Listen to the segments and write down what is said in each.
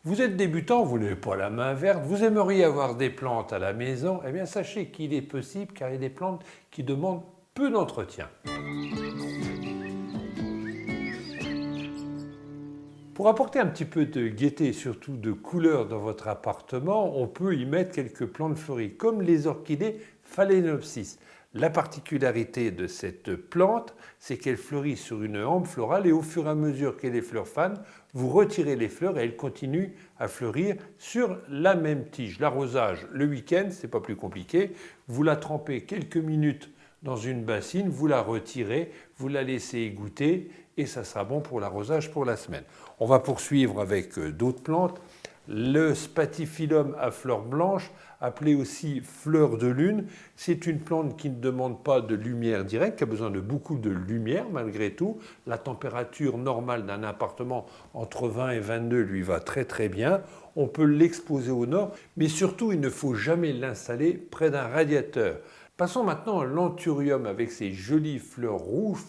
Vous êtes débutant, vous n'avez pas la main verte, vous aimeriez avoir des plantes à la maison, eh bien sachez qu'il est possible car il y a des plantes qui demandent peu d'entretien. Pour apporter un petit peu de gaieté et surtout de couleur dans votre appartement, on peut y mettre quelques plantes fleuries, comme les orchidées Phalaenopsis. La particularité de cette plante, c'est qu'elle fleurit sur une hampe florale et au fur et à mesure que les fleurs fanent, vous retirez les fleurs et elles continuent à fleurir sur la même tige. L'arrosage le week-end, c'est pas plus compliqué. Vous la trempez quelques minutes dans une bassine, vous la retirez, vous la laissez égoutter et ça sera bon pour l'arrosage pour la semaine. On va poursuivre avec d'autres plantes. Le Spathiphyllum à fleurs blanches, appelé aussi fleur de lune, c'est une plante qui ne demande pas de lumière directe, qui a besoin de beaucoup de lumière malgré tout. La température normale d'un appartement entre 20 et 22 lui va très très bien. On peut l'exposer au nord, mais surtout il ne faut jamais l'installer près d'un radiateur. Passons maintenant à l'anthurium avec ses jolies fleurs rouges,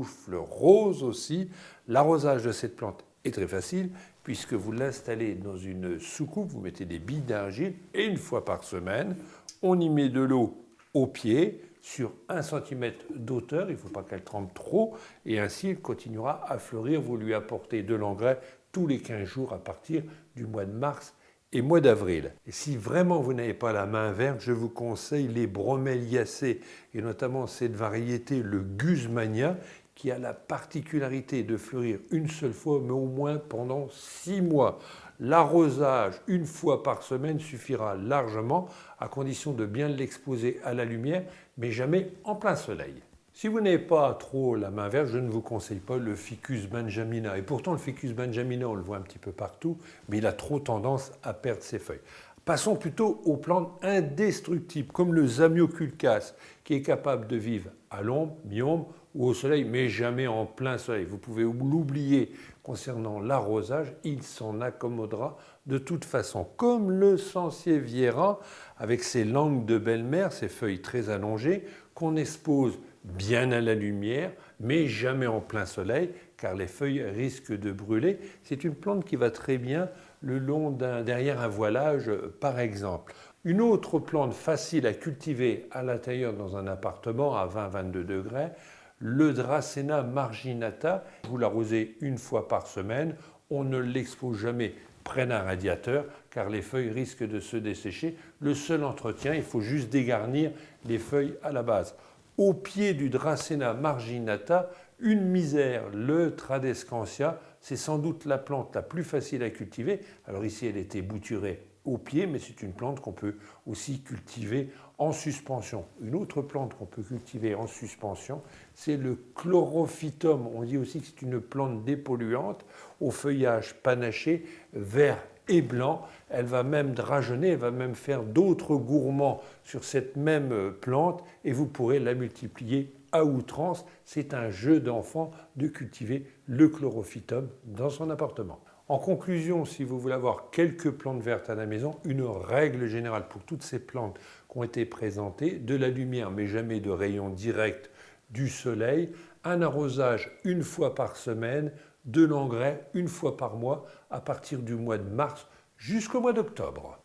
fleurs roses aussi. L'arrosage de cette plante est très facile puisque vous l'installez dans une soucoupe, vous mettez des billes d'argile et une fois par semaine, on y met de l'eau au pied sur 1 cm d'hauteur, il ne faut pas qu'elle trempe trop et ainsi elle continuera à fleurir. Vous lui apportez de l'engrais tous les 15 jours à partir du mois de mars et mois d'avril. Et si vraiment vous n'avez pas la main verte, je vous conseille les broméliacées et notamment cette variété, le Guzmania, qui a la particularité de fleurir une seule fois, mais au moins pendant 6 mois. L'arrosage, une fois par semaine, suffira largement, à condition de bien l'exposer à la lumière, mais jamais en plein soleil. Si vous n'avez pas trop la main verte, je ne vous conseille pas le Ficus benjamina. Et pourtant, le Ficus benjamina, on le voit un petit peu partout, mais il a trop tendance à perdre ses feuilles. Passons plutôt aux plantes indestructibles, comme le Zamioculcas, qui est capable de vivre à l'ombre, mi-ombre ou au soleil, mais jamais en plein soleil. Vous pouvez l'oublier concernant l'arrosage, il s'en accommodera de toute façon. Comme le Sansevieria, avec ses langues de belle-mère, ses feuilles très allongées, qu'on expose bien à la lumière, mais jamais en plein soleil, car les feuilles risquent de brûler. C'est une plante qui va très bien le long derrière un voilage, par exemple. Une autre plante facile à cultiver à l'intérieur dans un appartement à 20-22 degrés, le Dracæna marginata. Vous l'arrosez une fois par semaine. On ne l'expose jamais près d'un radiateur car les feuilles risquent de se dessécher. Le seul entretien, il faut juste dégarnir les feuilles à la base. Au pied du Dracæna marginata, une misère, le Tradescantia. C'est sans doute la plante la plus facile à cultiver. Alors ici, elle était bouturée au pied, mais c'est une plante qu'on peut aussi cultiver en suspension. Une autre plante qu'on peut cultiver en suspension, c'est le Chlorophytum. On dit aussi que c'est une plante dépolluante, au feuillage panaché, vert et blanc. Elle va même drageonner, elle va même faire d'autres gourmands sur cette même plante et vous pourrez la multiplier à outrance. C'est un jeu d'enfant de cultiver le Chlorophytum dans son appartement. En conclusion, si vous voulez avoir quelques plantes vertes à la maison, une règle générale pour toutes ces plantes qui ont été présentées, de la lumière mais jamais de rayons directs du soleil, un arrosage une fois par semaine, de l'engrais une fois par mois à partir du mois de mars jusqu'au mois d'octobre.